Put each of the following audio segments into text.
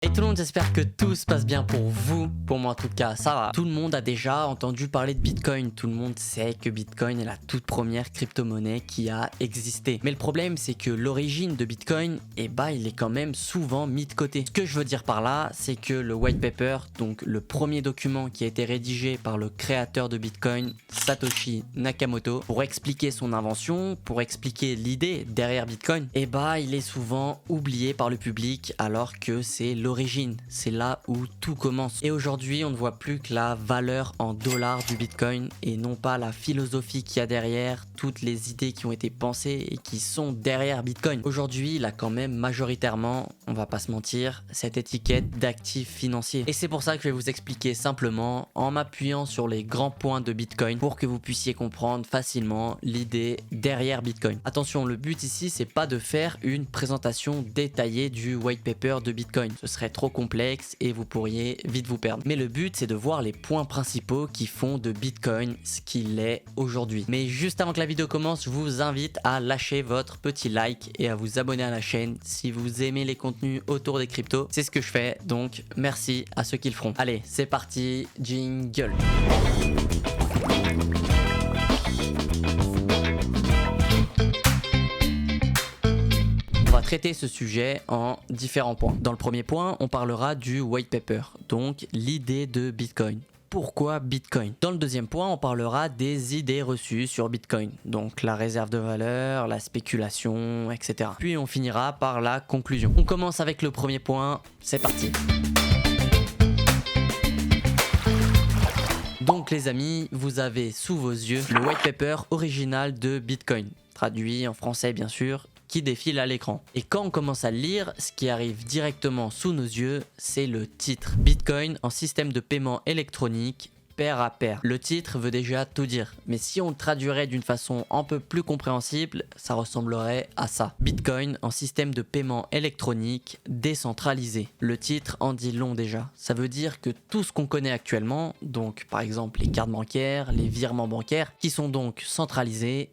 Et tout le monde, j'espère que tout se passe bien pour vous. Pour moi en tout cas, ça va. Tout le monde a déjà entendu parler de Bitcoin. Tout le monde sait que Bitcoin est la toute première crypto-monnaie qui a existé. Mais le problème, c'est que l'origine de Bitcoin, il est quand même souvent mis de côté. Ce que je veux dire par là, c'est que le white paper, donc le premier document qui a été rédigé par le créateur de Bitcoin, Satoshi Nakamoto, pour expliquer son invention, pour expliquer l'idée derrière Bitcoin, il est souvent oublié par le public alors que c'est l'origine, c'est là où tout commence. Et aujourd'hui, on ne voit plus que la valeur en dollars du Bitcoin et non pas la philosophie qu'il y a derrière, toutes les idées qui ont été pensées et qui sont derrière Bitcoin. Aujourd'hui, il a quand même majoritairement, on va pas se mentir, cette étiquette d'actif financier. Et c'est pour ça que je vais vous expliquer simplement en m'appuyant sur les grands points de Bitcoin pour que vous puissiez comprendre facilement l'idée derrière Bitcoin. Attention, le but ici, c'est pas de faire une présentation détaillée du white paper de Bitcoin. Ce serait trop complexe et vous pourriez vite vous perdre. Mais le but, c'est de voir les points principaux qui font de Bitcoin ce qu'il est aujourd'hui. Mais juste avant que la vidéo commence, je vous invite à lâcher votre petit like et à vous abonner à la chaîne si vous aimez les contenus autour des cryptos. C'est ce que je fais, donc merci à ceux qui le feront. Allez, c'est parti, jingle. On va traiter ce sujet en différents points. Dans le premier point, on parlera du white paper, donc l'idée de Bitcoin. Pourquoi Bitcoin? Dans le deuxième point, on parlera des idées reçues sur Bitcoin, donc la réserve de valeur, la spéculation, etc. Puis on finira par la conclusion. On commence avec le premier point, c'est parti. Donc les amis, vous avez sous vos yeux le white paper original de Bitcoin, traduit en français bien sûr, qui défile à l'écran. Et quand on commence à le lire, ce qui arrive directement sous nos yeux, c'est le titre. Bitcoin en système de paiement électronique, pair à pair. Le titre veut déjà tout dire, mais si on le traduirait d'une façon un peu plus compréhensible, ça ressemblerait à ça. Bitcoin en système de paiement électronique décentralisé. Le titre en dit long déjà. Ça veut dire que tout ce qu'on connaît actuellement, donc par exemple les cartes bancaires, les virements bancaires, qui sont donc centralisés,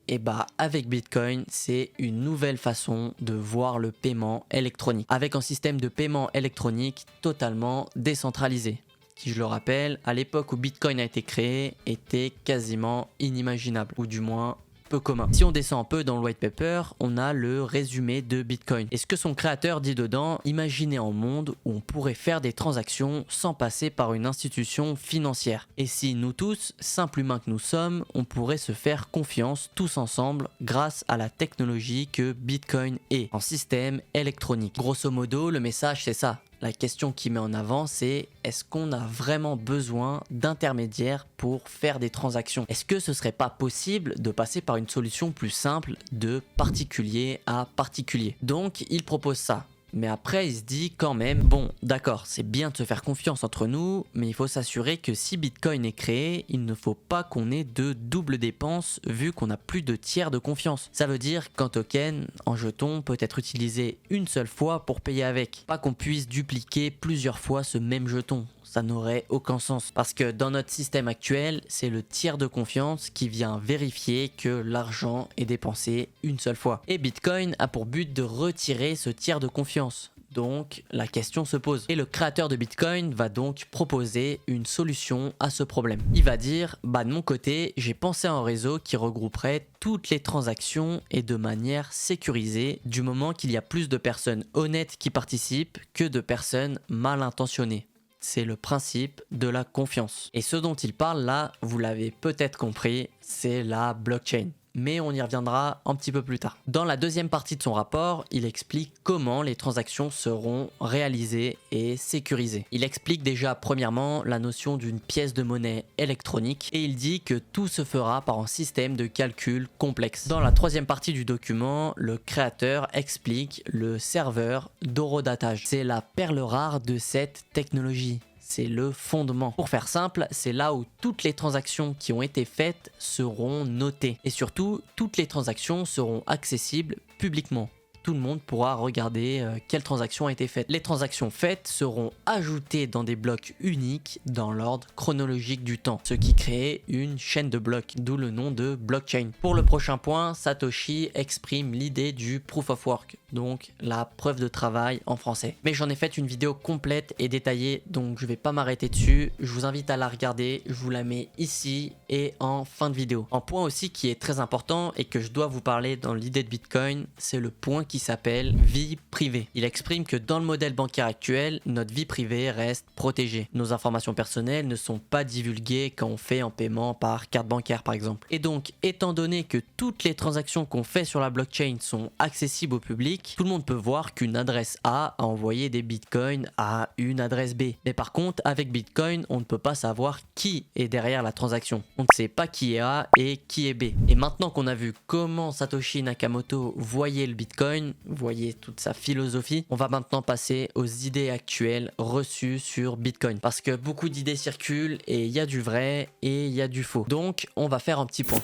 avec Bitcoin, c'est une nouvelle façon de voir le paiement électronique. Avec un système de paiement électronique totalement décentralisé, qui, je le rappelle, à l'époque où Bitcoin a été créé, était quasiment inimaginable, ou du moins peu commun. Si on descend un peu dans le white paper, on a le résumé de Bitcoin. Et ce que son créateur dit dedans, imaginez un monde où on pourrait faire des transactions sans passer par une institution financière. Et si nous tous, simples humains que nous sommes, on pourrait se faire confiance tous ensemble grâce à la technologie que Bitcoin est, en système électronique. Grosso modo, le message c'est ça. La question qu'il met en avant, c'est est-ce qu'on a vraiment besoin d'intermédiaires pour faire des transactions? Est-ce que ce serait pas possible de passer par une solution plus simple de particulier à particulier? Donc, il propose ça. Mais après, il se dit quand même, bon, d'accord, c'est bien de se faire confiance entre nous, mais il faut s'assurer que si Bitcoin est créé, il ne faut pas qu'on ait de double dépense vu qu'on n'a plus de tiers de confiance. Ça veut dire qu'un token, en jeton, peut être utilisé une seule fois pour payer avec. Pas qu'on puisse dupliquer plusieurs fois ce même jeton. Ça n'aurait aucun sens. Parce que dans notre système actuel, c'est le tiers de confiance qui vient vérifier que l'argent est dépensé une seule fois. Et Bitcoin a pour but de retirer ce tiers de confiance. Donc la question se pose. Et le créateur de Bitcoin va donc proposer une solution à ce problème. Il va dire, de mon côté, j'ai pensé à un réseau qui regrouperait toutes les transactions et de manière sécurisée, du moment qu'il y a plus de personnes honnêtes qui participent que de personnes mal intentionnées. C'est le principe de la confiance. Et ce dont il parle là, vous l'avez peut-être compris, c'est la blockchain. Mais on y reviendra un petit peu plus tard. Dans la deuxième partie de son rapport, il explique comment les transactions seront réalisées et sécurisées. Il explique déjà premièrement la notion d'une pièce de monnaie électronique et il dit que tout se fera par un système de calcul complexe. Dans la troisième partie du document, le créateur explique le serveur d'horodatage. C'est la perle rare de cette technologie. C'est le fondement. Pour faire simple, c'est là où toutes les transactions qui ont été faites seront notées. Et surtout, toutes les transactions seront accessibles publiquement. tout le monde pourra regarder quelle transaction a été faite. Les transactions faites seront ajoutées dans des blocs uniques dans l'ordre chronologique du temps, ce qui crée une chaîne de blocs, d'où le nom de blockchain. Pour le prochain point, Satoshi exprime l'idée du proof of work, donc la preuve de travail en français. Mais j'en ai fait une vidéo complète et détaillée, donc je vais pas m'arrêter dessus. Je vous invite à la regarder, je vous la mets ici et en fin de vidéo. Un point aussi qui est très important et que je dois vous parler dans l'idée de Bitcoin, c'est le point qui s'appelle vie privée. Il exprime que dans le modèle bancaire actuel, notre vie privée reste protégée. Nos informations personnelles ne sont pas divulguées quand on fait un paiement par carte bancaire par exemple. Et donc, étant donné que toutes les transactions qu'on fait sur la blockchain sont accessibles au public, tout le monde peut voir qu'une adresse A a envoyé des bitcoins à une adresse B. Mais par contre, avec Bitcoin, on ne peut pas savoir qui est derrière la transaction. On ne sait pas qui est A et qui est B. Et maintenant qu'on a vu comment Satoshi Nakamoto voyait le Bitcoin, voyait toute sa philosophie, on va maintenant passer aux idées actuelles reçues sur Bitcoin. Parce que beaucoup d'idées circulent et il y a du vrai et il y a du faux. Donc, on va faire un petit point.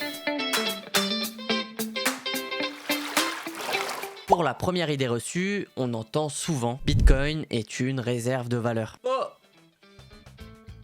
Pour la première idée reçue, on entend souvent Bitcoin est une réserve de valeur.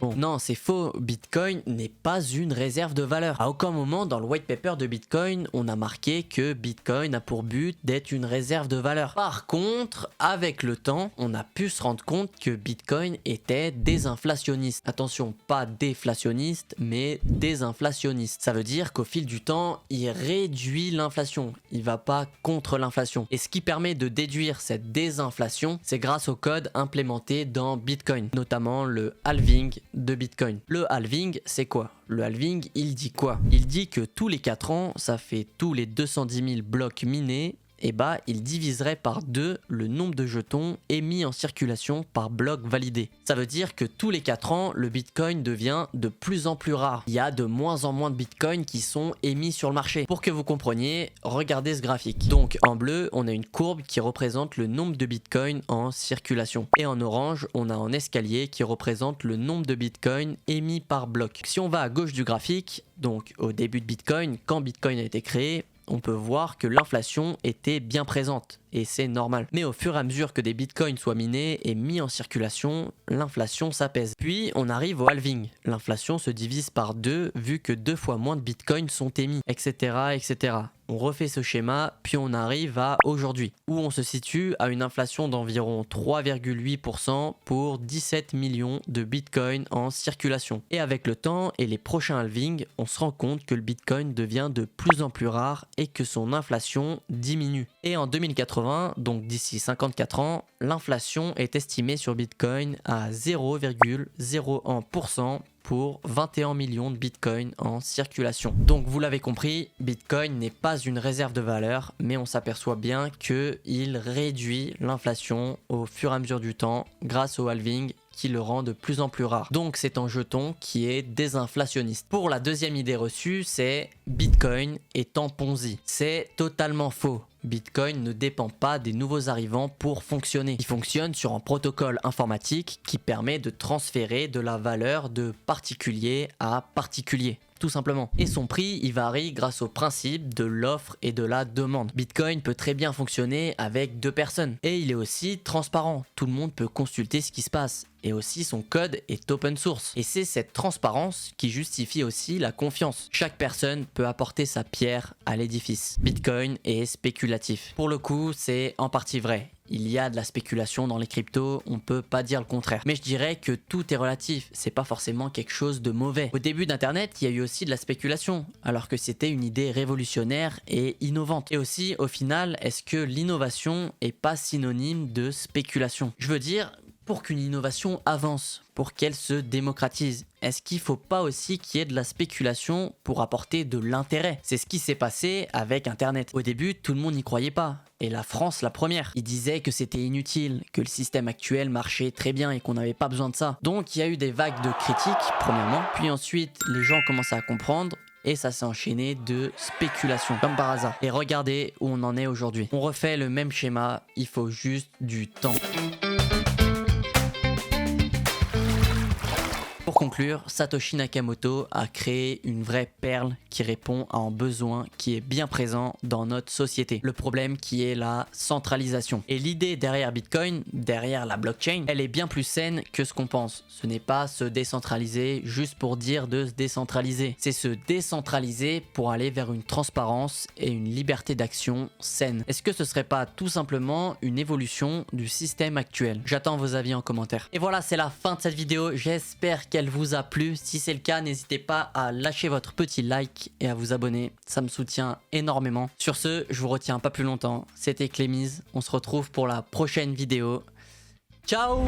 Bon, non, c'est faux. Bitcoin n'est pas une réserve de valeur. À aucun moment dans le white paper de Bitcoin, on a marqué que Bitcoin a pour but d'être une réserve de valeur. Par contre, avec le temps, on a pu se rendre compte que Bitcoin était désinflationniste. Attention, pas déflationniste, mais désinflationniste. Ça veut dire qu'au fil du temps, il réduit l'inflation. Il va pas contre l'inflation. Et ce qui permet de déduire cette désinflation, c'est grâce au code implémenté dans Bitcoin, notamment le halving de Bitcoin. Le halving, c'est quoi? Le halving, il dit quoi? Il dit que tous les 4 ans, ça fait tous les 210 000 blocs minés, et bah il diviserait par 2 le nombre de jetons émis en circulation par bloc validé. Ça veut dire que tous les 4 ans, le Bitcoin devient de plus en plus rare. Il y a de moins en moins de Bitcoin qui sont émis sur le marché. Pour que vous compreniez, regardez ce graphique. Donc en bleu, on a une courbe qui représente le nombre de Bitcoin en circulation. Et en orange, on a un escalier qui représente le nombre de Bitcoin émis par bloc. Si on va à gauche du graphique, donc au début de Bitcoin, quand Bitcoin a été créé, on peut voir que l'inflation était bien présente, et c'est normal. Mais au fur et à mesure que des bitcoins soient minés et mis en circulation, l'inflation s'apaise. Puis on arrive au halving. L'inflation se divise par 2 vu que 2 fois moins de bitcoins sont émis, etc. etc. On refait ce schéma, puis on arrive à aujourd'hui, où on se situe à une inflation d'environ 3,8% pour 17 millions de bitcoins en circulation. Et avec le temps et les prochains halvings, on se rend compte que le bitcoin devient de plus en plus rare et que son inflation diminue. Et en 2080, donc d'ici 54 ans, l'inflation est estimée sur Bitcoin à 0,01% pour 21 millions de bitcoins en circulation. Donc vous l'avez compris, Bitcoin n'est pas une réserve de valeur, mais on s'aperçoit bien qu'il réduit l'inflation au fur et à mesure du temps grâce au halving qui le rend de plus en plus rare. Donc c'est un jeton qui est désinflationniste. Pour la deuxième idée reçue, c'est Bitcoin est en Ponzi. C'est totalement faux. Bitcoin ne dépend pas des nouveaux arrivants pour fonctionner. Il fonctionne sur un protocole informatique qui permet de transférer de la valeur de particulier à particulier. Tout simplement. Et son prix, il varie grâce au principe de l'offre et de la demande. Bitcoin peut très bien fonctionner avec 2 personnes. Et il est aussi transparent. Tout le monde peut consulter ce qui se passe. Et aussi son code est open source. Et c'est cette transparence qui justifie aussi la confiance. Chaque personne peut apporter sa pierre à l'édifice. Bitcoin est spéculatif. Pour le coup, c'est en partie vrai. Il y a de la spéculation dans les cryptos, on peut pas dire le contraire. Mais je dirais que tout est relatif, c'est pas forcément quelque chose de mauvais. Au début d'internet, il y a eu aussi de la spéculation, alors que c'était une idée révolutionnaire et innovante. Et aussi, au final, est-ce que l'innovation est pas synonyme de spéculation? Je veux dire, pour qu'une innovation avance, pour qu'elle se démocratise, est-ce qu'il ne faut pas aussi qu'il y ait de la spéculation pour apporter de l'intérêt? C'est ce qui s'est passé avec Internet. Au début, tout le monde n'y croyait pas. Et la France, la première. Ils disaient que c'était inutile, que le système actuel marchait très bien et qu'on n'avait pas besoin de ça. Donc il y a eu des vagues de critiques, premièrement. Puis ensuite, les gens commencent à comprendre. Et ça s'est enchaîné de spéculation, comme par hasard. Et regardez où on en est aujourd'hui. On refait le même schéma, il faut juste du temps. Pour conclure, Satoshi Nakamoto a créé une vraie perle qui répond à un besoin qui est bien présent dans notre société. Le problème qui est la centralisation. Et l'idée derrière Bitcoin, derrière la blockchain, elle est bien plus saine que ce qu'on pense. Ce n'est pas se décentraliser juste pour dire de se décentraliser. C'est se décentraliser pour aller vers une transparence et une liberté d'action saine. Est-ce que ce serait pas tout simplement une évolution du système actuel? J'attends vos avis en commentaire. Et voilà, c'est la fin de cette vidéo. J'espère qu'elle vous a plu. Si c'est le cas, n'hésitez pas à lâcher votre petit like et à vous abonner. Ça me soutient énormément. Sur ce, je vous retiens pas plus longtemps. C'était Clémise. On se retrouve pour la prochaine vidéo. Ciao!